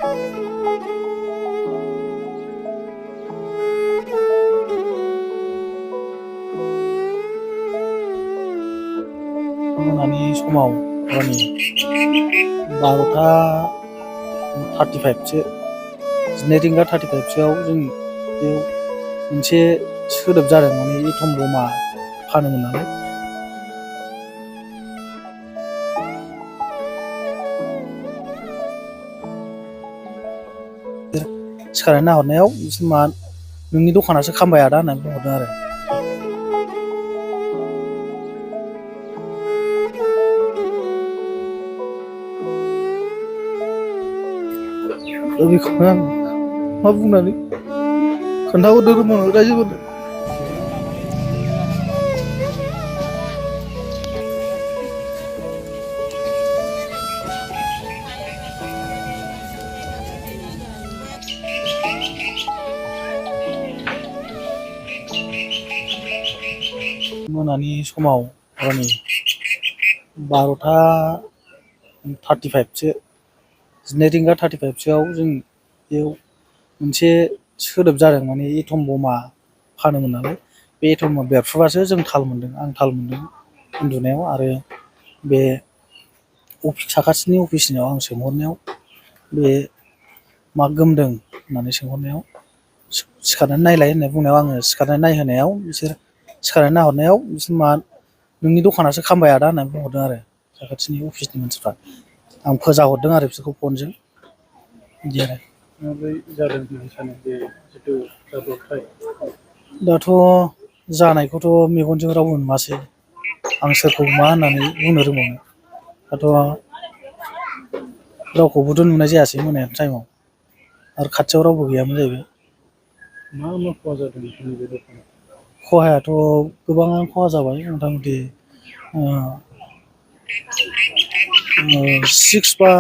मोनानि समाव हरनि 12:35 12 रिंगा 35सोआव जों बेयाव मोनसे सोदोब जादों, माने एटम बमा फानोमोन नालाय। सिखारनानै नाहरनायाव बिसोर मा नोंनि दखानासो खामबाय आदा होननानै बुंहरदों आरो। बेखौनो आं मा बुंनानै खोन्थाहरदोंमोन रायजोफोरनो। मोनानि समाव हरनि 12:35 12 रिंगा 35सोआव जों बेयाव मोनसे सोदोब जादों, माने एटम बमा फानोमोन नालाय। बे एटम बमा बेरफ्रुबासो जों थाल मोन्दों, आं थाल मोन्दों उन्दुनायाव। आरो बे साखाथिनि अफिसनियाव आं सोंहरनायाव बे मा गोमदों होननानै सोंहरनायाव सिखारनानै नायलाय होननानै बुंनायाव आङो सिखारनानै नायहोनायाव बिसोर सिखारनानै नाहरनायाव बिसोर मा नोंनि दखानासो खामबाय आदा होननानै बुंहरदों आरो साखाथिनि अफिसनि मानसिफ्रा। आं फोजाहरदों आरो बिसोरखौ फनजों, बिदि आरो। माबोरै जादों होननानै सानो बे जिथु जाब्रबथाय? दाथ' जानायखौथ' मेगनजों रावबो नुवासै, आं सोरखौ मा होननानै बुंनो रोंबावनो। दाथ' रावखौबोथ' नुनाय जायासै मोनानि टाइमाव, आरो खाथियाव रावबो गैयामोन जाहैबाय। मा खहा जादों नोंथांनि बे दखानाव? खहायाथ' गोबाङानो खहा जाबाय, मथा मथि 6 बा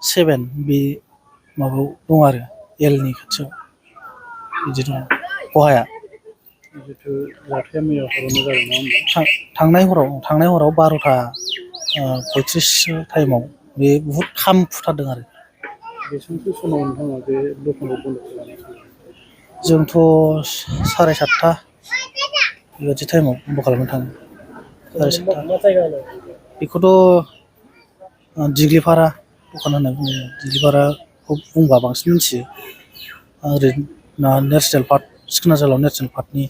7 बे माबायाव दं आरो एलनि खाथियाव बिदि दं खहाया। जिथु जाथाया मैया हरावनो जादों नङा होनबा? थांनाय हराव 12:35 टाइमाव बे बुहुद खामफुथारदों आरो। बेसेबांसो समाव नोंथाङा बे दखानखौ बन्द खालामो? जोंथ' 7:30 बेबादि टाइमाव बन्द खालामनो थाङो। 7:30 बेखौथ' दिग्लिपारा दखान होनना बुङो। दिग्लिपाराखौ बुंबा बांसिन मिथियो। ओरै नेसनेल पार्क, सिखोना जोहोलाव नेसनेल पार्कनि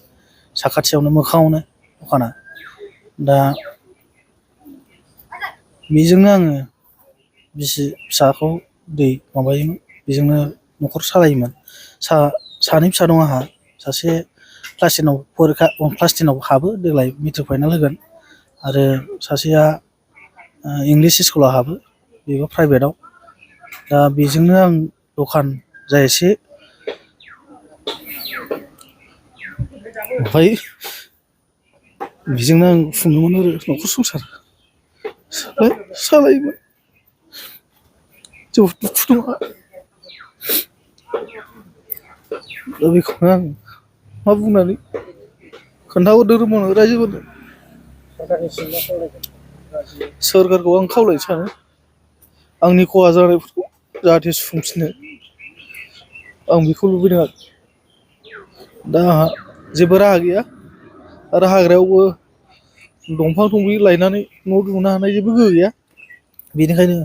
साखाथियावनो, मोखाङावनो दखाना। दा बेजोंनो आङो बिसि फिसाखौ माबायोमोन, बेजोंनो न'खर सालायोमोन। सानै फिसा दं आंहा। सासे क्लास 10आव हाबो, देग्लाय मेट्रिक फाइनाल होगोन। आरो सासेया इंलिस स्कुलाव हाबो, बेबो प्राइभेटाव। दा बेजोंनो आं दखान जा एसे, ओमफ्राय बेजोंनो आं खुङोमोन आरो न'खर संसार सालायोमोन। जोबोद दुखु दं आंहा। दा बेखौनो आं मा बुंनानै खोन्थाहरदोंमोन रायजोफोरनो। सोरखारखौ आं खावलायनो सानो आंनि खहा जानायफोरखौ जाहाथे सुफुंफिनो, आं बेखौ लुबैदों आरो। दा आंहा जेबो राहा गैया, आरो हाग्रायावबो दंफां थंफां लायनानै न' लुनो हानाय जेबो गोहो गैया। बेनिखायनो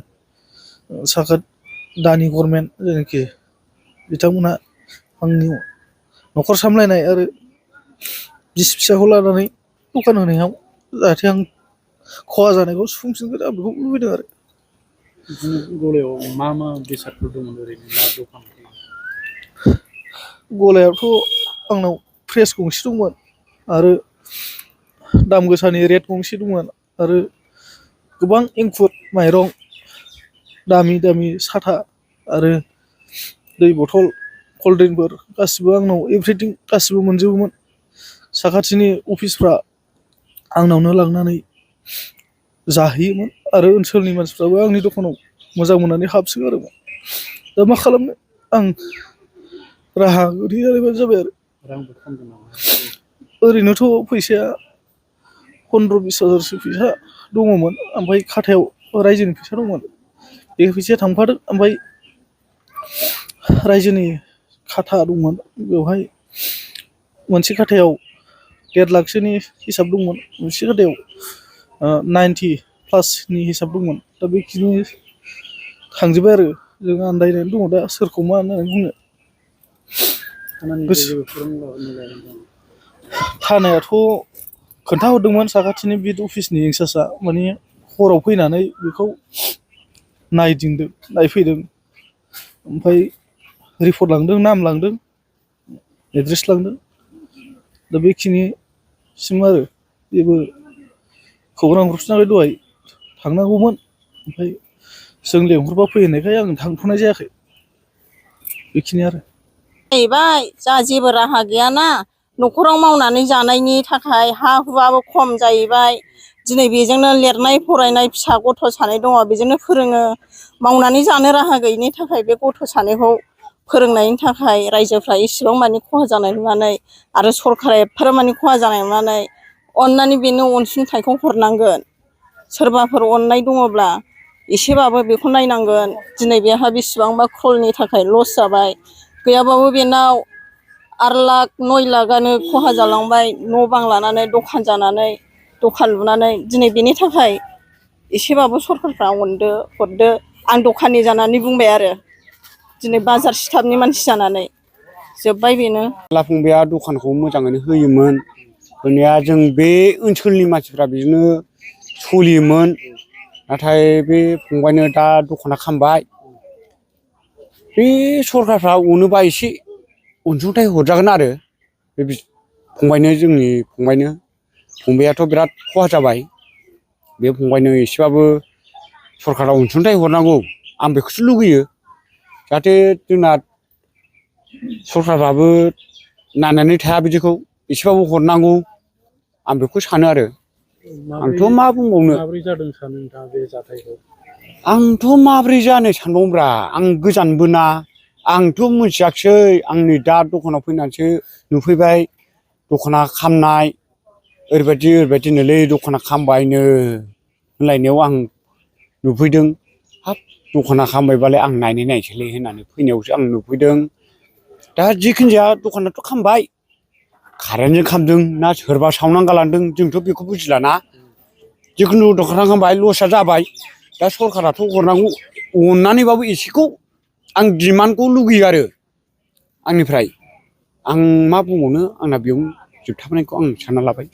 दानि गभर्नमेन्ट जेनाखि बिथांमोनहा आंनि न'खर सामलायनाय आरो बिसि फिसाखौ लानानै दखान होनायाव जाहाथे आं खहा जानायखौ सुफुंफिनगोन, आं बेखौ लुबैदों आरो। गलायाव मा बेसादफोर दंमोन ओरैनो, मा दखान? गलायावथ' आंनाव फ्रेस गंसे दंमोन, आरो दाम गोसानि रेट गंसे दंमोन, आरो गोबां एंखुर माइरं, दामि दामि साथा, आरो दै बथल, कल्ड्रिंकफोर गासिबो आंनाव एभ्रिथिं गासिबो मोनजोबोमोन। साखाथिनि अफिसफ्रा आंनावनो लांनानै जाहैयोमोन, आरो ओनसोलनि मानसिफ्राबो आंनि दखानाव मोजां मोननानै हाबसोगारोमोन। दा मा खालामनो, आं राहा गोथे जालायबानो जाबाय आरो। ओरैनोथ' फैसाया 15-20 हाजारसो फैसा दङमोन, ओमफ्राय खाथायाव रायजोनि फैसा दंमोन, बे फैसाया थांफादों। ओमफ्राय रायजोनि खाथा दंमोन बेवहाय मोनसे खाथायाव 1.5 लाखसोनि हिसाब दंमोन मोनसे खाथायाव 90+ हिसाब दंमोन दा बेखिनि थांजोब्बाय आरो जों आन्दायनानै दङ दा सोरखौ मा होननानै बुंनो थानायाथ' खोन्थाहरदोंमोन साखाथिनि बिड अफिसनि इनसार्जआ माने हराव फैनानै बेखौ नायफैदों ओमफ्राय रिपर्ट लांदों नाम लांदों एड्रेस लांदों दा बेखिनिसिम आरो जेबो खौरां हरफिनाखै दहाय थांनांगौमोन ओमफ्राय जों लेंहरबा फैनायखाय आं थांथ'नाय जायाखै बेखिनि आरो जाहैबाय जा जेबो राहा गैयाना न'खराव मावनानै जानायनि थाखाय हा हुआबो खम जाहैबाय दिनै बेजोंनो लिरनाय फरायनाय फिसा गथ' सानै दङ बेजोंनो फोरोङो मावनानै जानो राहा गैयिनि थाखाय बे गथ' सानैखौ फोरोंनायनि थाखाय रायजोफ्रा इसेबां मानि खहा जानाय नुनानै आरो सरकारा एफाराब मानि खहा जानाय नुनानै अननानै बेनो अनसुंथाइखौ हरनांगोन सोरबाफोर अननाय दङब्ला एसेबाबो बेखौ नायनांगोन दिनै बेहा बेसेबांबा क्रलनि थाखाय लस जाबाय गैयाबाबो बेनाव 8 लाख 9 लाखआनो खहा जालांबाय न' बां लानानै दखान जानानै दखान लुनानै दिनै बेनि थाखाय एसेबाबो सरकारफ्रा अनदो हरदो आं दखाननि जानानै बुंबाय आरो दिनै बाजार स्टाफनि मानसि जानानै जोब्बाय बेनो फंबाया दखानखौ मोजाङैनो होयोमोन होनाया जों बे ओनसोलनि मानसिफ्रा बिदिनो सोलियोमोन नाथाय बे फंबायनो दा दखाना खामबाय बे सरकारफ्रा अनोबा एसे अनसुंथाइ हरजागोन आरो बे फंबायनो जोंनि फंबायाथ' बिराद खहा जाबाय बे फंबायनो एसेबाबो सरकारा अनसुंथाइ हरनांगौ आं बेखौसो लुगैयो जाहाथे जोंना सरकारफ्राबो नायनानै थाया बिदिखौ एसेबाबो हरनांगौ आं बेखौ सानो आरो आंथ' मा बुंबावनो माब्रै जादों सानो नोंथाङा बे जाथायखौ आंथ' माब्रै जानो सानबावब्रा आं गोजानबो ना आंथ' मिथियाखिसै आंनि दा दखानाव फैनानैसो नुफैबाय दखाना खामनाय ओरैबायदिनोलै दखाना खामबायनो होनलायनायाव आं नुफैदों हाब दखाना खामबायबालाय आं नायनोसैलै होननानै फैनायावसो आं नुफैदों दा जिखुनु जाया दखानाथ' खामबाय कारेन्टजों खामदों ना सोरबा सावनानै गालांदों जोंथ' बेखौ बुजिलाना जिखुनु दखाना खामबाय लसआ जाबाय दा सरकाराथ' हरनांगौ अननानैबाबो एसेखौ आं डिमान्डखौ लुगैयो आरो आंनिफ्राय आं मा बुंबावनो आंना बेयावनो जोबथाबनायखौ आं सानना लाबाय।